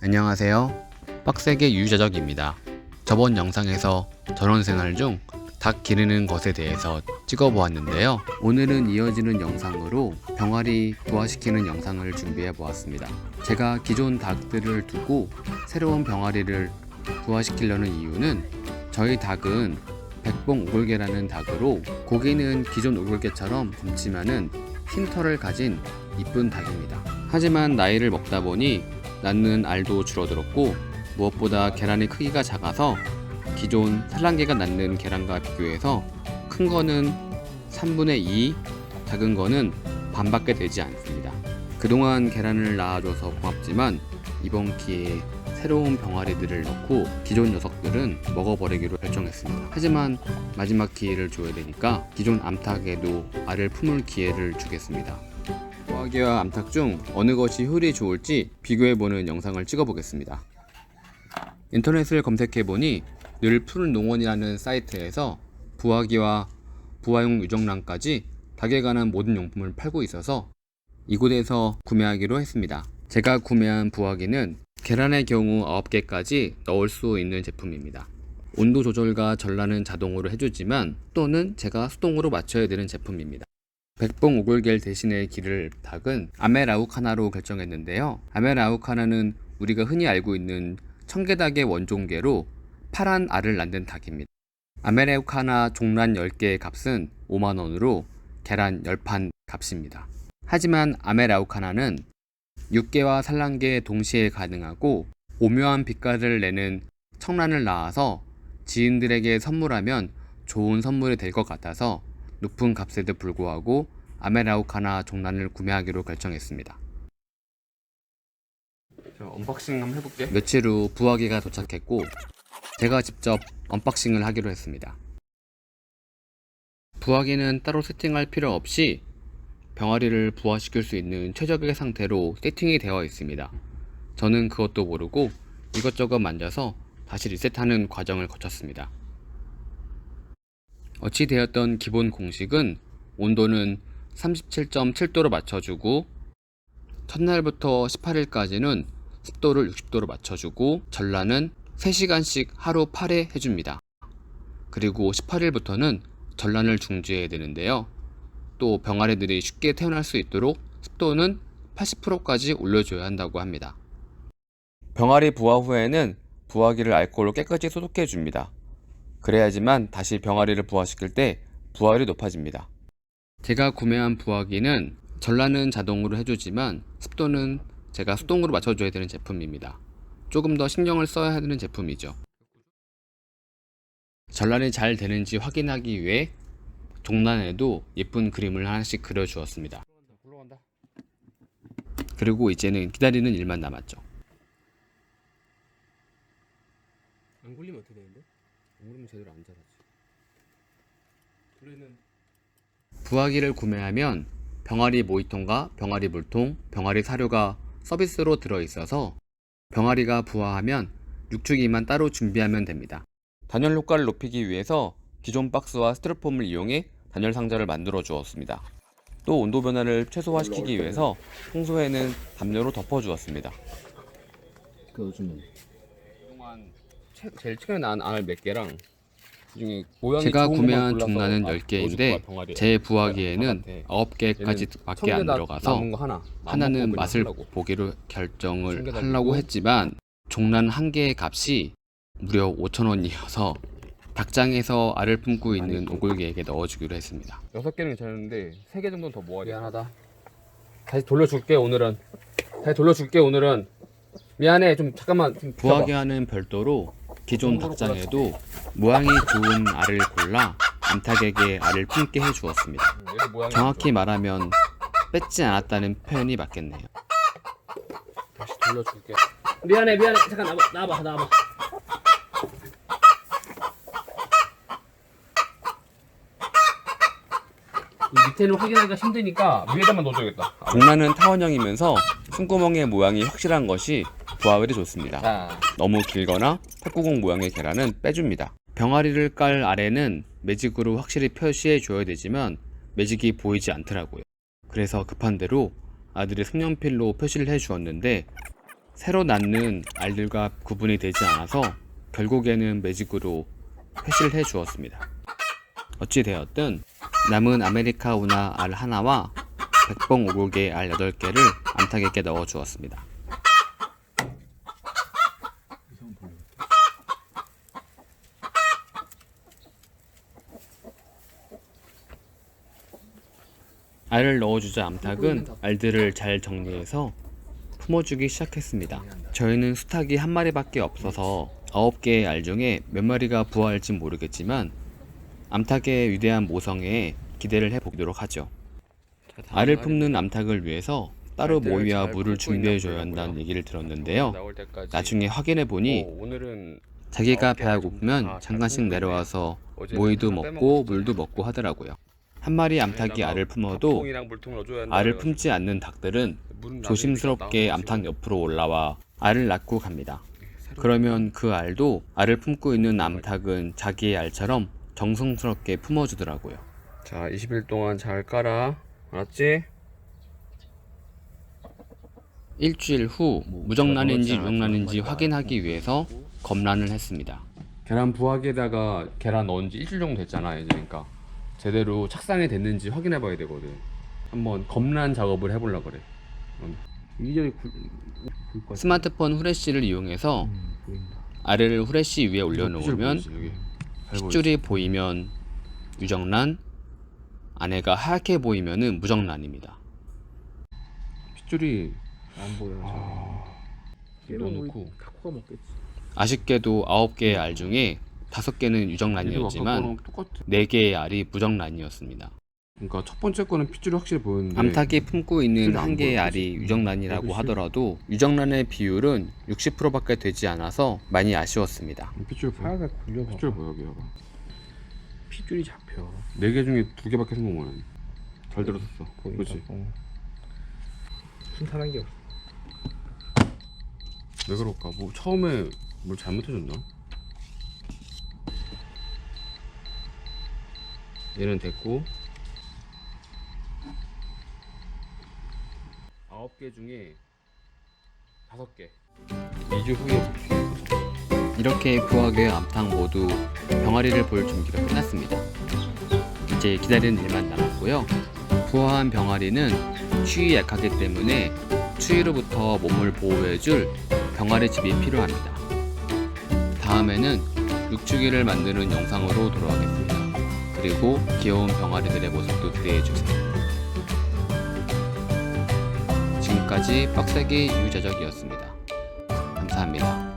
안녕하세요. 빡세게 유자적입니다. 저번 영상에서 전원생활 중 닭 기르는 것에 대해서 찍어보았는데요. 오늘은 이어지는 영상으로 병아리 부화시키는 영상을 준비해 보았습니다. 제가 기존 닭들을 두고 새로운 병아리를 부화시키려는 이유는 저희 닭은 백봉 오골개라는 닭으로 고기는 기존 오골개처럼 굵지만은 흰 털을 가진 이쁜 닭입니다. 하지만 나이를 먹다 보니 낳는 알도 줄어들었고 무엇보다 계란의 크기가 작아서 기존 산란개가 낳는 계란과 비교해서 큰 거는 3분의 2, 작은 거는 반밖에 되지 않습니다. 그동안 계란을 낳아줘서 고맙지만 이번 기회에 새로운 병아리들을 넣고 기존 녀석들은 먹어버리기로 결정했습니다. 하지만 마지막 기회를 줘야 되니까 기존 암탉에도 알을 품을 기회를 주겠습니다. 부화기와 암탉 중 어느 것이 효율이 좋을지 비교해보는 영상을 찍어보겠습니다. 인터넷을 검색해보니 늘 푸른 농원이라는 사이트에서 부화기와 부화용 유정란까지 닭에 관한 모든 용품을 팔고 있어서 이곳에서 구매하기로 했습니다. 제가 구매한 부화기는 계란의 경우 9개까지 넣을 수 있는 제품입니다. 온도 조절과 전란은 자동으로 해주지만 또는 제가 수동으로 맞춰야 되는 제품입니다. 백봉 오골겔 대신에 기를 닭은 아메라우카나로 결정했는데요. 아메라우카나는 우리가 흔히 알고 있는 청개닭의 원종계로 파란 알을 낳는 닭입니다. 아메라우카나 종란 10개의 값은 5만원으로 계란 10판 값입니다. 하지만 아메라우카나는 6개와 산란계 동시에 가능하고 오묘한 빛깔을 내는 청란을 낳아서 지인들에게 선물하면 좋은 선물이 될 것 같아서 높은 값에도 불구하고 아메라우카나 종란을 구매하기로 결정했습니다. 언박싱 한번 해볼게. 며칠 후 부화기가 도착했고 제가 직접 언박싱을 하기로 했습니다. 부화기는 따로 세팅할 필요 없이 병아리를 부화시킬 수 있는 최적의 상태로 세팅이 되어 있습니다. 저는 그것도 모르고 이것저것 만져서 다시 리셋하는 과정을 거쳤습니다. 어찌되었던 기본 공식은 온도는 37.7도로 맞춰주고 첫날부터 18일까지는 습도를 60도로 맞춰주고 전란은 3시간씩 하루 8회 해줍니다. 그리고 18일부터는 전란을 중지해야 되는데요. 또 병아리들이 쉽게 태어날 수 있도록 습도는 80%까지 올려줘야 한다고 합니다. 병아리 부화 후에는 부화기를 알코올로 깨끗이 소독해 줍니다. 그래야지만 다시 병아리를 부화시킬 때 부화율이 높아집니다. 제가 구매한 부화기는 전란은 자동으로 해주지만 습도는 제가 수동으로 맞춰줘야 되는 제품입니다. 조금 더 신경을 써야 하는 제품이죠. 전란이 잘 되는지 확인하기 위해 종란에도 예쁜 그림을 하나씩 그려주었습니다. 그리고 이제는 기다리는 일만 남았죠. 안 굴리면 어떻게 되는데? 안 굴리면 제대로 안 자라지. 원래는 부화기를 구매하면 병아리 모이통과 병아리 물통, 병아리 사료가 서비스로 들어있어서 병아리가 부화하면 육축이만 따로 준비하면 됩니다. 단열 효과를 높이기 위해서 기존 박스와 스티로폼을 이용해 단열 상자를 만들어 주었습니다. 또 온도 변화를 최소화시키기 위해서 평소에는 담요로 덮어 주었습니다. 그 요즘은 그동안 제일 최근에 낳은 알 몇 개랑 그중에 제가 구매한 종란은 10개인데 제 부화기에는 9개까지 밖에 안 들어가서 하나는 맛을 보기로 결정을 하려고 했지만 종란 한 개의 값이 무려 5,000원이어서 닭장에서 알을 품고 있는 오골개에게 넣어주기로 했습니다. 6개는 괜찮은데 3개 정도는 더 모아야 돼. 미안하다. 다시 돌려줄게 오늘은. 미안해. 좀 잠깐만. 부화기와는 별도로 기존 닭장에도 모양이 좋은 알을 골라 암탉에게 알을 품게 해주었습니다. 정확히 말하면 뺏지 않았다는 표현이 맞겠네요. 다시 돌려줄게. 미안해. 잠깐 나와봐. 밑에는 확인하기가 힘드니까 위에다만 넣어줘야겠다. 종란은 타원형이면서 숨구멍의 모양이 확실한 것이 부화율이 좋습니다. 자, 너무 길거나 탁구공 모양의 계란은 빼줍니다. 병아리를 깔 아래는 매직으로 확실히 표시해 줘야 되지만 매직이 보이지 않더라고요. 그래서 급한 대로 아들이 색연필로 표시를 해 주었는데 새로 낳는 알들과 구분이 되지 않아서 결국에는 매직으로 회시를 해 주었습니다. 어찌 되었든 남은 아메리카 우나 알 하나와 백봉 오골개 알 8개를 암탉에게 넣어 주었습니다. 알을 넣어주자 암탉은 알들을 잘 정리해서 품어주기 시작했습니다. 저희는 수탉이 한 마리밖에 없어서 9개의 알 중에 몇 마리가 부화할진 모르겠지만 암탉의 위대한 모성애에 기대를 해보도록 하죠. 알을 품는 암탉을 위해서 따로 모이와 물을 준비해줘야 한다는 얘기를 들었는데요. 나중에 확인해보니 자기가 배가 고프면 잠깐씩 내려와서 모이도 먹고 물도 먹고 하더라고요. 한 마리 암탉이 알을 품어도 알을 품지 않는 닭들은 조심스럽게 암탉 옆으로 올라와 알을 낳고 갑니다. 그러면 그 알도 알을 품고 있는 암탉은 자기의 알처럼 정성스럽게 품어주더라고요. 자, 20일 동안 잘 깔아. 알았지? 일주일 후 무정란인지 유정란인지 확인하기 위해서 검란을 했습니다. 계란 부화기에다가 계란 넣은 지 일주일 정도 됐잖아, 이제. 그러니까 제대로 착상이 됐는지 확인해 봐야 되거든. 한번 검란 작업을 해보려고 그래. 이전에 스마트폰 후레쉬를 이용해서 알을 후레쉬 위에 올려놓으면 핏줄이 보이면 유정란, 안에가 하얗게 보이면 무정란입니다. 핏줄이 안 보여. 넣어놓고 갖고 먹겠지. 아쉽게도 9개의 알 중에 5개는 유정란이었지만 4개의 알이 무정란이었습니다. 그러니까 첫 번째 거는 핏줄이 확실히 보였는데 암탉이 품고 있는 핏줄이 안 한 개의 보여, 알이 그치? 유정란이라고 하더라도 유정란의 비율은 60%밖에 되지 않아서 많이 아쉬웠습니다. 핏줄 보여. 하나가 굴려봐. 핏줄 보여, 여기 봐봐. 핏줄이 잡혀. 4개 중에 2개밖에 성공을. 잘 들었었어. 보니까. 그렇지. 순탄한 게 없어. 왜 그럴까? 뭐 처음에 뭘 잘못해줬나? 얘는 됐고 9개 중에 5개 2주 후에 복귀. 이렇게 부화개 암탉 모두 병아리를 볼 준비가 끝났습니다. 이제 기다리는 일만 남았고요. 부화한 병아리는 추위에 약하기 때문에 추위로부터 몸을 보호해줄 병아리 집이 필요합니다. 다음에는 육축이를 만드는 영상으로 돌아가겠습니다. 그리고 귀여운 병아리들의 모습도 기대해주세요. 지금까지 빡세게 유자적이었습니다. 감사합니다.